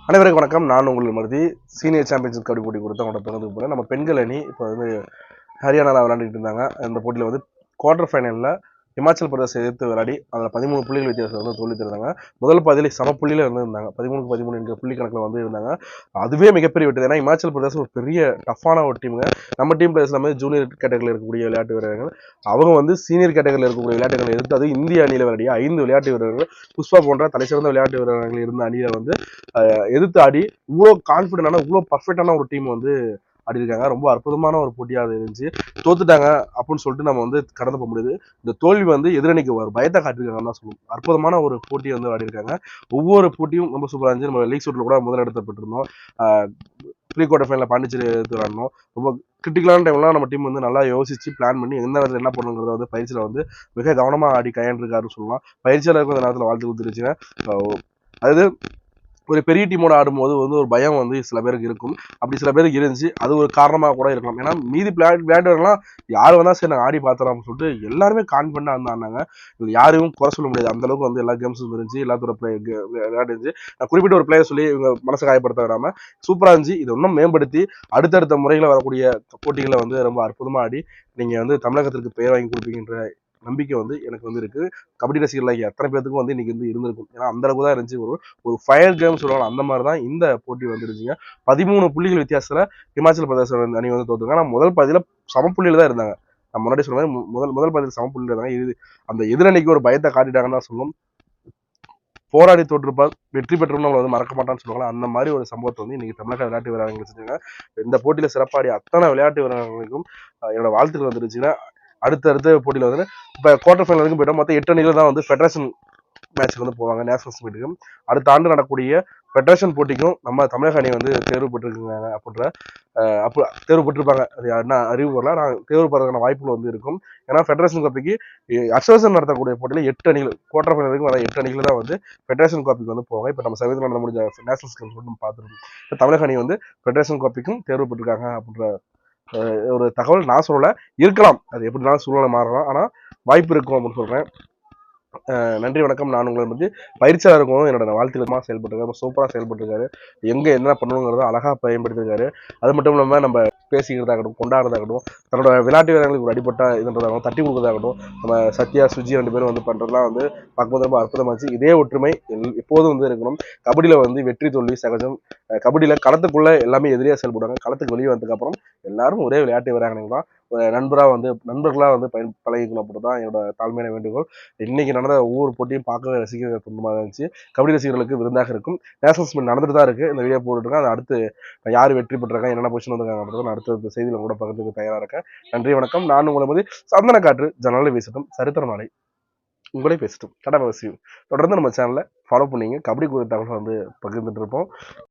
அனைவருக்கும் வணக்கம். நான் உங்கள் மருதி சீனியர் சாம்பியன்ஷிப் கபடி போட்டி கொடுத்து அவங்களோட பிறந்து போகிறேன். நம்ம பெண்கள் அணி இப்போ வந்து ஹரியானாவில் விளையாண்டுட்டு இருந்தாங்க. இந்த போட்டியில் வந்து குவார்டர் ஃபைனலில் இமாச்சல் பிரதேச எதிர்த்து விளையாடி அதில் 13 புள்ளிகள் வித்தியாசம் வந்து தோல்வி தருந்தாங்க. முதல் பாதியில் சம புள்ளியில் இருந்தாங்க. 13-13 என்ற புள்ளி கணக்கில் வந்து இருந்தாங்க. அதுவே மிகப்பெரிய வெற்றி. ஏன்னா இமாச்சல் பிரதேசம் ஒரு பெரிய டஃப்பான ஒரு டீமுங்க. நம்ம டீம் பிளேயர்ஸ் எல்லாமே ஜூனியர் கேட்டகரியில் இருக்கக்கூடிய விளையாட்டு வீரர்கள். அவங்க வந்து சீனியர் கேட்டகரியில் இருக்கக்கூடிய விளையாட்டுகளை எதிர்த்து அது இந்திய அணியில் விளையாடிய 5 விளையாட்டு வீரர்கள் புஷ்பா போன்ற தலைசிறந்த விளையாட்டு வீரர்கள் இருந்த அணியை வந்து எதிர்த்து ஆடி இவ்வளோ கான்ஃபிடென்டான இவ்வளோ பர்ஃபெக்டான ஒரு டீம் வந்து ஆடி இருக்காங்க. ரொம்ப அற்புதமான ஒரு போட்டியாக அது இருந்துச்சு. தோத்துட்டாங்க அப்படின்னு சொல்லிட்டு நம்ம வந்து கடந்து போக முடியுது. இந்த தோல்வி வந்து எதிரணிக்கு ஒரு பயத்தை காட்டியிருக்காங்கன்னு தான் சொல்லணும். அற்புதமான ஒரு போட்டியை வந்து ஆடி இருக்காங்க. ஒவ்வொரு போட்டியும் ரொம்ப சூப்பராக இருந்துச்சு. நம்ம லீக் சூட்டில் கூட முதல் இடத்தப்பட்டிருந்தோம். ப்ரீ குவார்டர் ஃபைனலில் பாண்டிச்சேரி எடுத்து விளாடணும். ரொம்ப கிரிட்டிக்கலான டைம்லாம் நம்ம டீம் வந்து நல்லா யோசிச்சு பிளான் பண்ணி எந்த நேரத்தில் என்ன பண்ணுங்கிறத வந்து பயிற்சியில் வந்து மிக கவனமாக ஆடி கையாண்டிருக்காருன்னு சொல்லலாம். பயிற்சியாளருக்கு அந்த நேரத்தில் வாழ்த்து கொடுத்துருச்சுங்க. அதாவது ஒரு பெரிய டீமோட ஆடும்போது வந்து ஒரு பயம் வந்து சில பேருக்கு இருக்கும். அப்படி சில பேருக்கு இருந்துச்சு. அது ஒரு காரணமாக கூட இருக்கலாம். ஏன்னா மீதி விளையாட்டுலாம் யார் வந்தால் சரி நாங்கள் ஆடி பார்த்துறோம்னு சொல்லிட்டு எல்லாருமே கான்ஃபிடண்டாக வந்து ஆடினாங்க. இது யாரையும் குறை சொல்ல முடியாது. அந்த அளவுக்கு வந்து எல்லா கேம்ஸும் இருந்துச்சு. எல்லாத்தோட விளையாட்டு இருந்துச்சு. நான் குறிப்பிட்ட ஒரு பிளேயர் சொல்லி இவங்க மனசை காயப்படுத்த விடாமல் சூப்பராக இருந்துச்சு. இதை இன்னும் மேம்படுத்தி அடுத்தடுத்த முறையில் வரக்கூடிய போட்டிகளை வந்து ரொம்ப அற்புதமாக ஆடி நீங்கள் வந்து தமிழகத்திற்கு பெயர் வாங்கி கொடுப்பீங்கன்ற நம்பிக்கை வந்து எனக்கு வந்து இருக்கு. கபடி ரசிகர்கள் எத்தனை பேருக்கும் வந்து இன்னைக்கு வந்து இருந்திருக்கும். ஏன்னா அந்த அளவுக்கு தான் இருந்துச்சு. ஒரு ஃபயர் கேம் சொல்லுவாங்க. அந்த மாதிரி தான் இந்த போட்டி வந்துருச்சுங்க. 13 புள்ளிகள் வித்தியாசத்தில் இமாச்சல் பிரதேச அணி வந்து தோத்துருங்க. ஆனால் முதல் பாதியில் சமப்புள்ளியில் தான் இருந்தாங்க. நான் முன்னாடி சொன்ன மாதிரி முதல் பாதியில் சமப்புள்ளியில் இருந்தாங்க. அந்த எதிரணிக்கு ஒரு பயத்தை காட்டிட்டாங்கன்னு தான் சொல்லணும். போராடி தோற்றுப்பால் வெற்றி பெற்றவங்க நம்மளை வந்து மறக்க மாட்டான்னு சொல்லுவாங்க. அந்த மாதிரி ஒரு சம்பவத்தை வந்து இன்னைக்கு தமிழக விளையாட்டு வீரர்கள் செஞ்சாங்க. இந்த போட்டியில் சிறப்பாடி அத்தனை விளையாட்டு வீரர்களுக்கும் என்னோட வாழ்த்துக்கள் வந்துருச்சுன்னா அடுத்த போட்டியில் வந்து இப்போ குவார்டர் ஃபைனல் வரைக்கும் போயிட்டோம். மொத்தம் 8 அணிகள் தான் வந்து ஃபெடரேஷன் மேட்ச்க்கு வந்து போவாங்க. நேஷனல்ஸ் மீட்டுக்கு அடுத்த ஆண்டு நடக்கக்கூடிய ஃபெடரேஷன் போட்டிக்கும் நம்ம தமிழக அணி வந்து தேர்வு பெற்றிருக்காங்க அப்படின்ற தேர்வு பெற்றிருப்பாங்க. அது என்ன அறிவு வரல. நான் தேர்வு பெறதுக்கான வாய்ப்புகள் வந்து இருக்கும். ஏன்னா ஃபெடரேஷன் கோப்பைக்கு அசோசியேஷன் நடத்தக்கூடிய போட்டியில் 8 அணிகள் குவார்டர் ஃபைனல் வரைக்கும் வர 8 அணிகள் தான் வந்து ஃபெடரேஷன் கோப்பைக்கு வந்து போவாங்க. இப்போ நம்ம சமீபத்தில் நடந்த முடிஞ்ச நேஷனல்ஸ் நம்ம பார்த்துருக்கோம். இப்போ தமிழக அணி வந்து ஃபெடரேஷன் கோப்பைக்கும் தேர்வு பெற்றிருக்காங்க அப்படின்ற ஒரு தகவல் நான் சொல்லலை. இருக்கலாம். அது எப்படினாலும் சூழ்நிலை மாறலாம். ஆனால் வாய்ப்பு இருக்கும் அப்படின்னு சொல்கிறேன். நன்றி வணக்கம். நான் உங்களை வந்து பயிற்சியாளருக்கும் என்னோட வாழ்த்துக்களமாக செயல்பட்டுருக்காரு. சூப்பராக செயல்பட்டுருக்காரு. எங்கே என்ன பண்ணணுங்கிறத அழகாக பயன்படுத்திருக்காரு. அது மட்டும் இல்லாமல் நம்ம பேசிக்கிறதாகட்டும், கொண்டாடுறதாகட்டும், தன்னோட விளையாட்டு வீரர்களுக்கு ஒரு அடிப்பட்ட இதுன்றதாகட்டும், தட்டி கொடுக்குறதாகட்டும், நம்ம சத்யா சுஜி 2 பேரும் வந்து பண்ணுறதுலாம் வந்து பார்க்கும்போது ரொம்ப அற்புதமாச்சு. இதே ஒற்றுமை எப்போதும் வந்து இருக்கணும். கபடியில் வந்து வெற்றி தோல்வி சகஜம். கபடியில் களத்துக்குள்ளே எல்லாமே எதிரியாக செயல்படுவாங்க. களத்துக்கு வெளியே வந்ததுக்கப்புறம் எல்லாரும் ஒரே விளையாட்டு வீராங்கனைகள் தான். நண்பர்களாக வந்து பழகிக்கணும் அப்படின்னு தான் என்னோட தாழ்மையான வேண்டுகோள். இன்னைக்கு நடந்த ஒவ்வொரு போட்டியும் பார்க்கவே ரசிக்கிற சொந்தமாக இருந்துச்சு. கபடி ரசிகர்களுக்கு விருந்தாக இருக்கும். நேஷனல்ஸ் மீட் நடந்துட்டு தான் இருக்கு. இந்த வீடியோ போட்டுருக்கேன். அது அடுத்து யார் வெற்றி பெற்றிருக்காங்க, என்னென்ன பொசிஷன் வந்திருக்காங்க அப்படின்றத நான் அடுத்த செய்தியில கூட பகிர்ந்துக்கு தயாராக இருக்கேன். நன்றி வணக்கம். நான் உங்களை வந்து சந்தன காற்று ஜன்னலை வீசட்டும், சரித்திர நாளை உங்களே பேசட்டும். கடமை அவசியம். தொடர்ந்து நம்ம சேனலை ஃபாலோ பண்ணிங்க. கபடி குறித்த தகவல் வந்து பகிர்ந்துட்டு இருப்போம்.